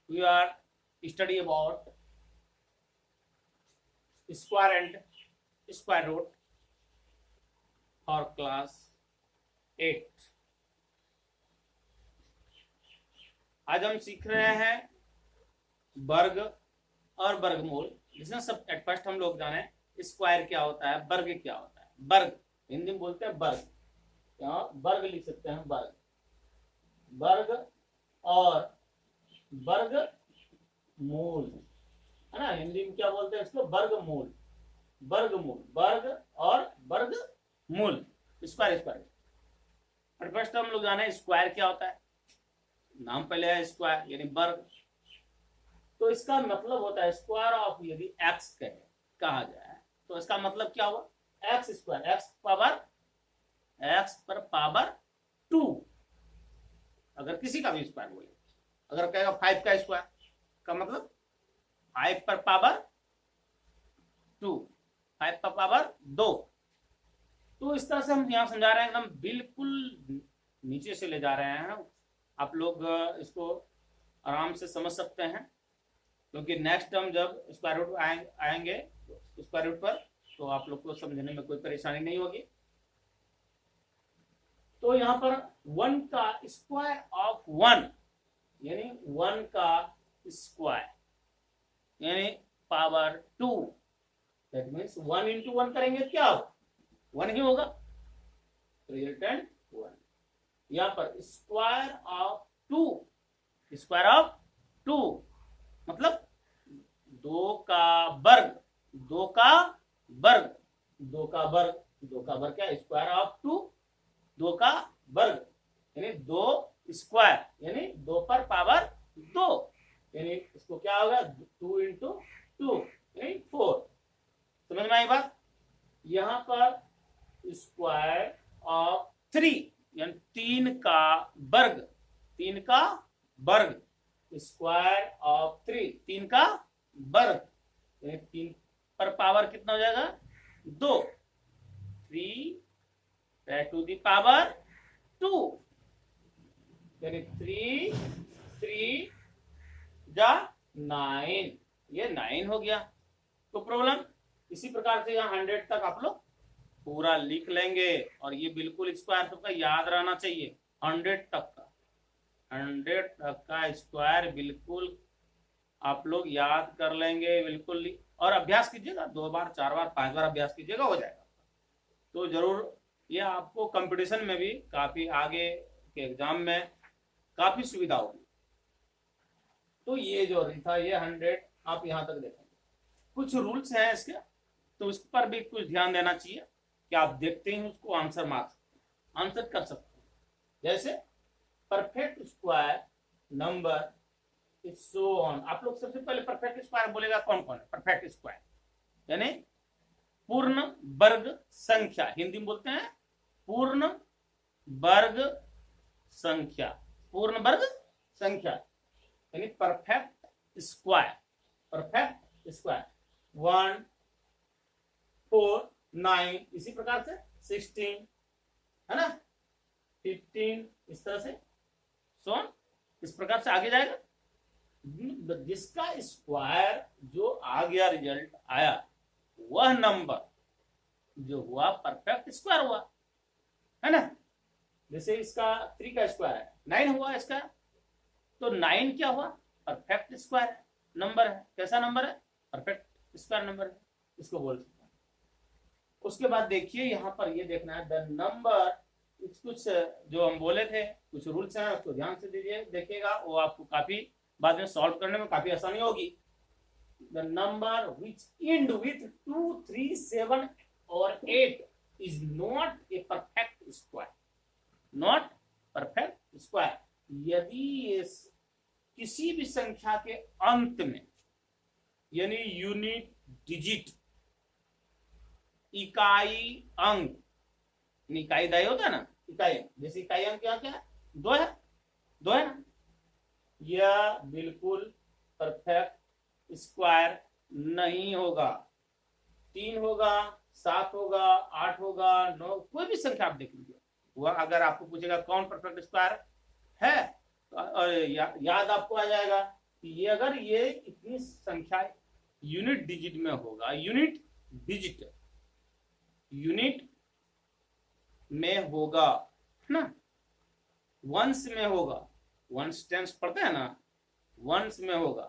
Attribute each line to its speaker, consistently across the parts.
Speaker 1: we are study about square and square root for class 8। आज हम सीख रहे हैं वर्ग और वर्गमूल। जिसमें सब एट फर्स्ट हम लोग जाने स्क्वायर क्या होता है, वर्ग क्या होता है। वर्ग हिंदी में बोलते हैं वर्ग, यहाँ वर्ग लिख सकते हैं वर्ग, वर्ग और वर्ग मूल, है ना। हिंदी में क्या बोलते हैं इसको, वर्गमूल, वर्गमूल, वर्ग और वर्ग मूल, स्क्वायर स्क्वायर। और फर्स्ट हम लोग जाने स्क्वायर क्या होता है। नाम पहले है स्क्वायर यानी वर्ग, तो इसका मतलब होता है स्क्वायर ऑफ, यदि एक्स कहा जाए तो इसका मतलब क्या हुआ, एक्स स्क्वायर, एक्स पर पावर 2। अगर किसी का भी स्क्वायर बोले, अगर कहेगा 5 का स्क्वायर का मतलब 5 पर पावर 2, 5 पर पावर 2। तो इस तरह से हम यहाँ समझा रहे हैं, एकदम बिल्कुल नीचे से ले जा रहे हैं। आप लोग इसको आराम से समझ सकते हैं, क्योंकि नेक्स्ट हम जब स्क्वायर रूट आएंगे स्क्वायर रूट पर, तो आप लोग को समझने में कोई परेशानी नहीं होगी। तो यहाँ पर 1 का स्क्वायर ऑफ 1 यानी 1 का स्क्वायर यानी पावर 2, दैट मीन्स 1 इंटू 1 करेंगे क्या होगा, 1 ही होगा, रिजल्टेंट 1। यहाँ पर स्क्वायर ऑफ 2, स्क्वायर ऑफ 2 मतलब 2 का वर्ग, 2 का वर्ग, 2 का वर्ग, 2 का वर्ग क्या, स्क्वायर ऑफ 2, 2 का वर्ग यानी 2 स्क्वायर यानी 2 पर पावर 2, यानी इसको क्या होगा 2 इंटू 2 यानी 4। समझ में आई बात। यहाँ पर स्क्वायर ऑफ 3 यानी 3 का वर्ग, 3 का वर्ग, स्क्वायर ऑफ 3, 3 का वर्ग यानी 3 पर पावर कितना हो जाएगा 2, 3 टू द पावर 2 यानी 3 जा 9, ये 9 हो गया। तो प्रॉब्लम इसी प्रकार से यहाँ 100 तक आप लोग पूरा लिख लेंगे, और ये बिल्कुल स्क्वायर सबका याद रहना चाहिए। 100 तक का स्क्वायर बिल्कुल आप लोग याद कर लेंगे बिल्कुल, और अभ्यास कीजिएगा 2 बार 4 बार 5 बार अभ्यास कीजिएगा, हो जाएगा। तो जरूर ये आपको कंपटीशन में भी काफी आगे के एग्जाम में काफी सुविधा होगी। तो ये जो था ये 100 आप यहाँ तक देखेंगे। कुछ रूल्स हैं इसके, तो उस पर भी कुछ ध्यान देना चाहिए कि आप देखते ही उसको आंसर आंसर कर सकते हैं। जैसे perfect square number is so on. आप लोग सबसे पहले परफेक्ट स्क्वायर बोलेगा कौन कौन है। परफेक्ट स्क्वायर यानी पूर्ण वर्ग संख्या, हिंदी में बोलते हैं पूर्ण वर्ग संख्या, पूर्ण वर्ग संख्या यानी परफेक्ट स्क्वायर, परफेक्ट स्क्वायर 1 4 9, इसी प्रकार से 16 है ना, 15, इस तरह से सोन, इस प्रकार से आगे जाएगा। जिसका स्क्वायर जो आ गया, रिजल्ट आया, वह नंबर जो हुआ परफेक्ट स्क्वायर हुआ, है ना। जैसे इसका 3 का स्क्वायर है 9 हुआ इसका, तो 9 क्या हुआ, परफेक्ट स्क्वायर नंबर है। कैसा नंबर है, परफेक्ट स्क्वायर नंबर है, इसको बोल सकते हैं। उसके बाद देखिए यहाँ पर ये देखना है द नंबर, कुछ जो हम बोले थे कुछ रूल्स हैं उसको ध्यान से दीजिए, देखिएगा, वो आपको काफी बाद में सॉल्व करने में काफी आसानी होगी। The number which and with 2 3 7 और 8 is not a perfect square, not perfect square. यदि किसी भी संख्या के अंत में यानी यूनिट डिजिट, इकाई अंक, इकाई दाई होता है ना, इकाई, जैसे इकाई अंक क्या क्या है, 2 है, 2 है ना, यह बिल्कुल परफेक्ट स्क्वायर नहीं होगा। 3 होगा, 7 होगा, 8 होगा, 9, कोई भी संख्या आप देख लीजिए, वह अगर आपको पूछेगा कौन परफेक्ट स्क्वायर है, तो याद आपको आ जाएगा ये अगर ये इतनी संख्या यूनिट डिजिट में होगा, यूनिट में होगा ना, वंस में होगा, वंस टेंस पढ़ते हैं ना, वंस में होगा,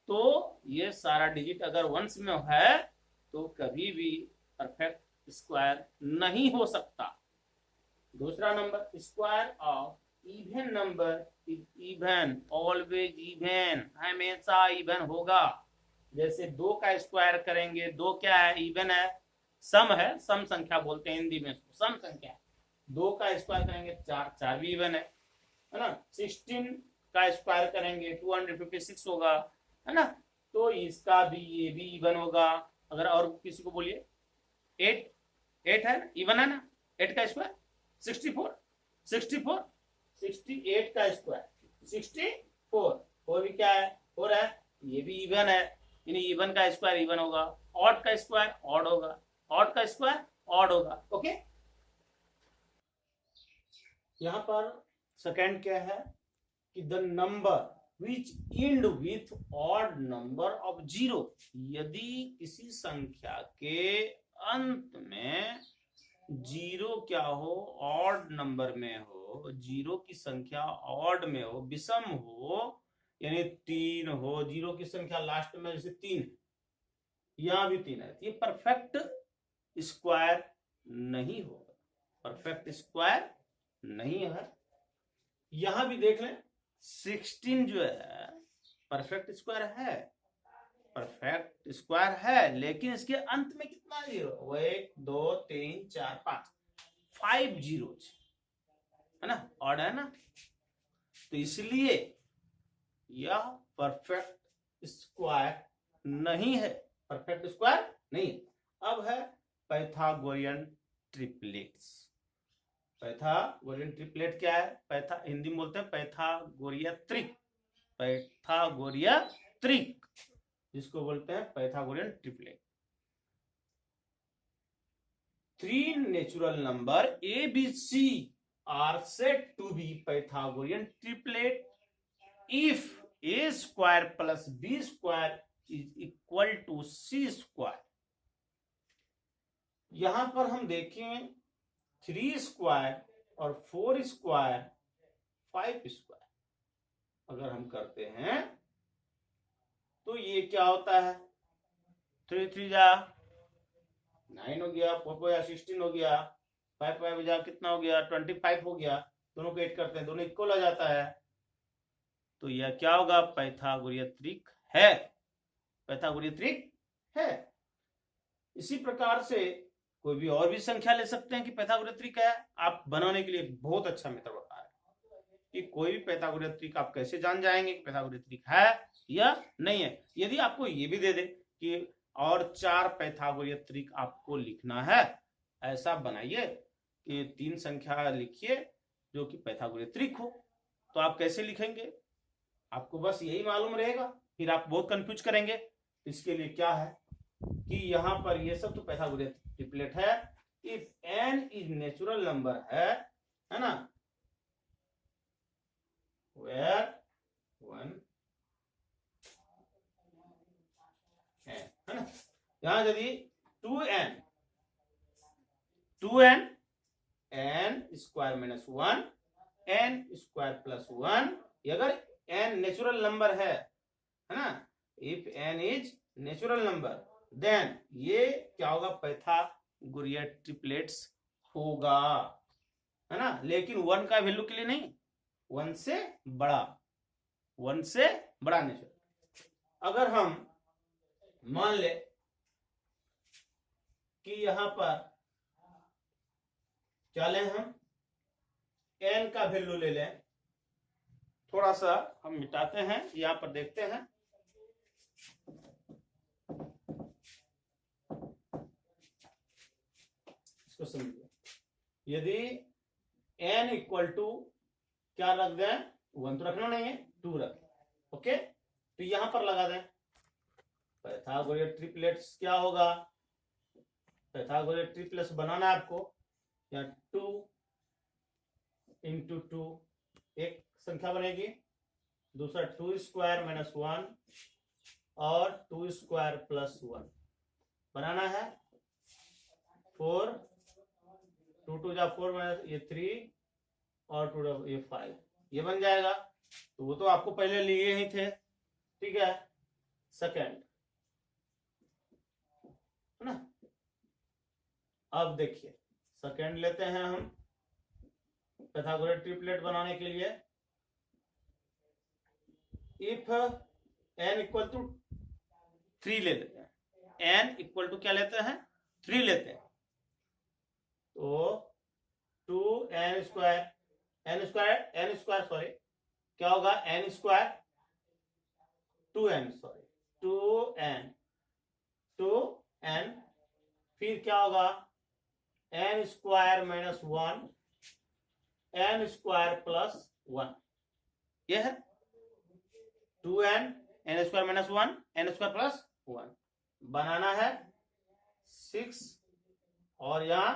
Speaker 1: तो ये सारा डिजिट अगर वंस में है तो कभी भी परफेक्ट स्क्वायर नहीं हो सकता। दूसरा number, square of even number is even, always even, हमेशा इवन होगा। जैसे 2 का स्क्वायर करेंगे, 2 क्या है, इवन है, सम है, सम संख्या बोलते हैं हिंदी में, सम संख्या है। 2 का स्क्वायर करेंगे 4, 4 भी इवन है ना। 16 का स्क्वायर करेंगे 256 होगा, है ना, तो इसका भी, ये भी इवन होगा। अगर और किसी को बोलिए, 8 है, इवन है ना, 8 का स्क्वायर 64, 68 का स्क्वायर 64, 4 भी क्या है, 4 है, ये भी इवन है, यानी इवन का स्क्वायर इवन होगा, ऑड का स्क्वायर ऑड होगा, ऑड का स्क्वायर ऑड होगा। ओके, यहां पर सेकंड क्या है कि the number which and with odd number of 0, यदि किसी संख्या के अंत में 0 क्या हो, ऑड नंबर में हो, 0 की संख्या ऑड में हो, विषम हो, यानी 3 हो, 0 की संख्या लास्ट में जैसे 3 है, यहां भी 3 है, ये परफेक्ट स्क्वायर नहीं होगा, परफेक्ट स्क्वायर नहीं है। यहां भी देख लें, 16 जो है परफेक्ट स्क्वायर है, परफेक्ट स्क्वायर है, लेकिन इसके अंत में कितना जीरो, 1 2 3 4 5, 5 जीरो है ना, ऑड है ना, तो इसलिए यह परफेक्ट स्क्वायर नहीं है, परफेक्ट स्क्वायर नहीं। अब है पाइथागोरियन ट्रिपलेट्स। पाइथागोरियन ट्रिपलेट क्या है, हिंदी में बोलते हैं पाइथागोरिया त्रिक, पाइथागोरिया त्रिक जिसको बोलते हैं Pythagorean triplet. 3 natural number A B C are said to be Pythagorean triplet if A square plus B square is equal to C square. यहां पर हम देखें 3 स्क्वायर और 4 स्क्वायर 5 स्क्वायर अगर हम करते हैं तो ये क्या होता है, 3 3 जा 9 हो गया, 4 जा 16 हो गया, 5 5 जा कितना हो गया, 25 हो गया, दोनों को ऐड करते हैं, दोनों इक्वल आ जाता है, तो यह क्या होगा, पाइथागोरियन त्रिक है, पाइथागोरियन त्रिक है। इसी प्रकार से कोई भी और भी संख्या ले सकते हैं कि पाइथागोरियन त्रिक है। आप बनाने के लिए बहुत अच्छा मेथड बता रहे हैं कि कोई भी पाइथागोरियन त्रिक आप कैसे जान जाएंगे कि पाइथागोरियन त्रिक है या नहीं है। यदि आपको ये भी दे दे कि और 4 पाइथागोरियन त्रिक आपको लिखना है, ऐसा बनाइए कि 3 संख्या लिखिए जो कि पाइथागोरियन त्रिक हो, तो आप कैसे लिखेंगे, आपको बस यही मालूम रहेगा, फिर आप बहुत कंफ्यूज करेंगे। इसके लिए क्या है कि यहाँ पर ये सब तो पाइथागोरियन ट्रिपलेट है। If n is natural number है ना, वेयर 1 है ना, यहां यदि 2n n square minus 1 n square plus 1, अगर n नेचुरल नंबर है ना, if n is natural number then ये क्या होगा, पाइथागोरियन ट्रिपलेट्स होगा, है ना, लेकिन 1 का वैल्यू के लिए नहीं, 1 से बड़ा, 1 से बड़ा नेचुरल। अगर हम मान ले कि यहां पर क्या लें, हम n का वैल्यू ले लें, थोड़ा सा हम मिटाते हैं, यहां पर देखते हैं, इसको समझिए, यदि n इक्वल टू क्या रख दें, 1 तो रखना नहीं है, 2 रख, ओके, तो यहां पर लगा दें पाइथागोरियन ट्रिपलेट्स क्या होगा, पाइथागोरियन ट्रिपलेट्स बनाना है आपको, या 2 इंटू 2 एक संख्या बनेगी, दूसरा 2 स्क्वायर माइनस 1 और 2 स्क्वायर प्लस 1 बनाना है। 4 2 2 जा 4 माइनस ये 3 और 2 ये 5 ये बन जाएगा। तो वो तो आपको पहले लिए ही थे, ठीक है। सेकेंड है ना। अब देखिए सेकेंड लेते हैं हम पाइथागोरस ट्रिपलेट बनाने के लिए। इफ n इक्वल टू 3 ले लेते हैं, n इक्वल टू क्या लेते हैं 3 लेते हैं, तो 2n स्क्वायर सॉरी क्या होगा n स्क्वायर 2n फिर क्या होगा n square minus 1 n square plus 1 ये है 2n n square minus 1 n square plus 1 बनाना है 6 और यहाँ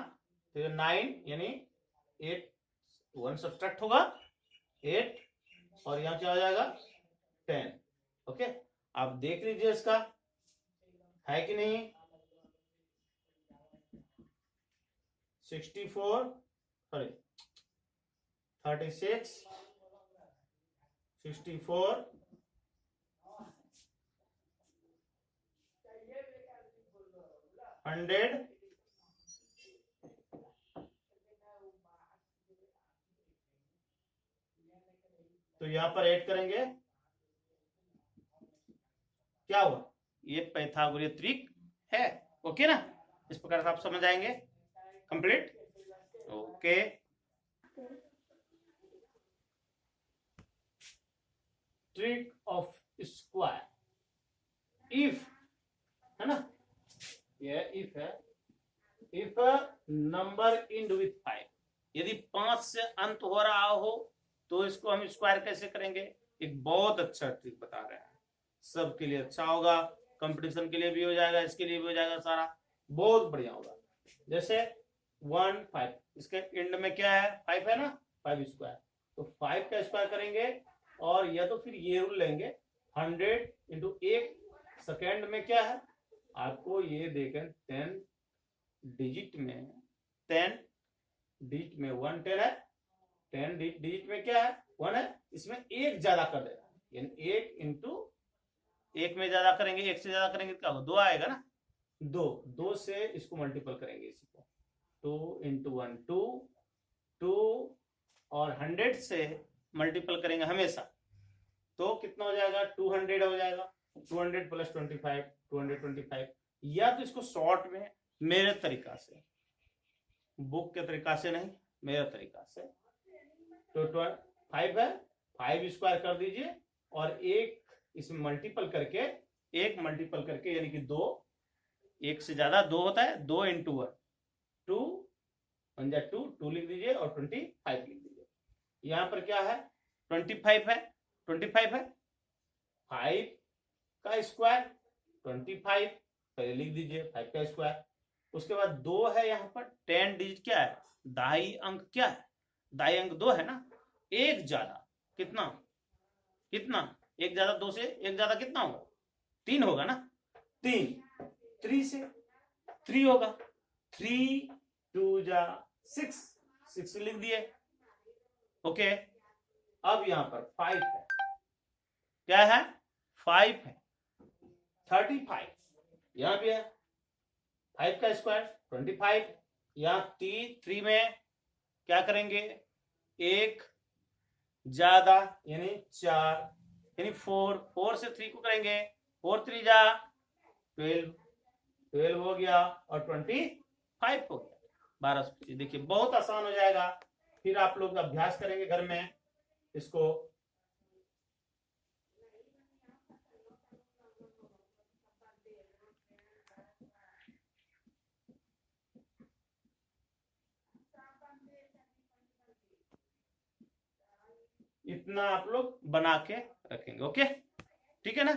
Speaker 1: फिर 9 यानी 8 1 सब्ट्रैक्ट होगा 8 और यहाँ क्या हो जाएगा 10। ओके आप देख लीजिए इसका है कि नहीं। 64 सॉरी 36 64 100 तो यहां पर ऐड करेंगे क्या हुआ ये पाइथागोरस ट्रिक है। ओके ना, इस प्रकार से आप समझ आएंगे complete. Okay trick of square if है ना, ये इफ है। इफ नंबर इंड विथ 5 यदि 5 से अंत हो रहा हो तो इसको हम स्क्वायर कैसे करेंगे। एक बहुत अच्छा ट्रिक बता रहे हैं, सबके लिए अच्छा होगा, कंपटीशन के लिए भी हो जाएगा, इसके लिए भी हो जाएगा, सारा बहुत बढ़िया होगा। जैसे 1 5 इसके एंड में क्या है 5 है ना 5 स्क्वायर, तो 5 का स्क्वायर करेंगे और या तो फिर ये रूल लेंगे 100 इंटू 1 सेकेंड में क्या है आपको ये देखें 10 डिजिट में 1 10 है 10 डिजिट में क्या है 1 है, इसमें एक ज्यादा कर देना यानी 8 इंटू 1 में ज्यादा करेंगे 1 से ज्यादा करेंगे तो क्या होगा 2 आएगा ना, 2 से इसको मल्टीपल करेंगे इसी को 2 इंटू 1 2 और 100 से मल्टीपल करेंगे हमेशा तो कितना हो जाएगा 200 हो जाएगा। 200 प्लस 25 225 या तो इसको शॉर्ट में मेरे तरीका से बुक के तरीका से नहीं मेरा तरीका से तो 5 है 5 स्क्वायर कर दीजिए और एक इसमें मल्टीपल करके यानी कि 2 1 से ज्यादा 2 होता है 2 इंटू 1 2 2 लिख दीजिए और 25 लिख दीजिए। यहां पर क्या है 25 है 5 का स्क्वायर 25 पहले लिख दीजिए 5 का स्क्वायर। उसके बाद 2 है यहाँ पर 10 डिजिट क्या है दाई अंक क्या है दाई अंक 2 है ना, एक ज्यादा कितना एक ज्यादा 2 से एक ज्यादा कितना होगा 3 होगा ना 3 से 3 होगा 3 2 जा 6 लिख दिए। ओके अब यहां पर 5 है क्या है 5 है 35 यहां भी है 5 का स्क्वायर 25 यहां 3 में क्या करेंगे एक ज्यादा यानी 4 यानी 4 से 3 को करेंगे 4 3 जा 12 हो गया और 25 हो गया 12। देखिए बहुत आसान हो जाएगा, फिर आप लोग अभ्यास करेंगे घर में इसको। इतना आप लोग बना के रखेंगे। ओके ठीक है ना।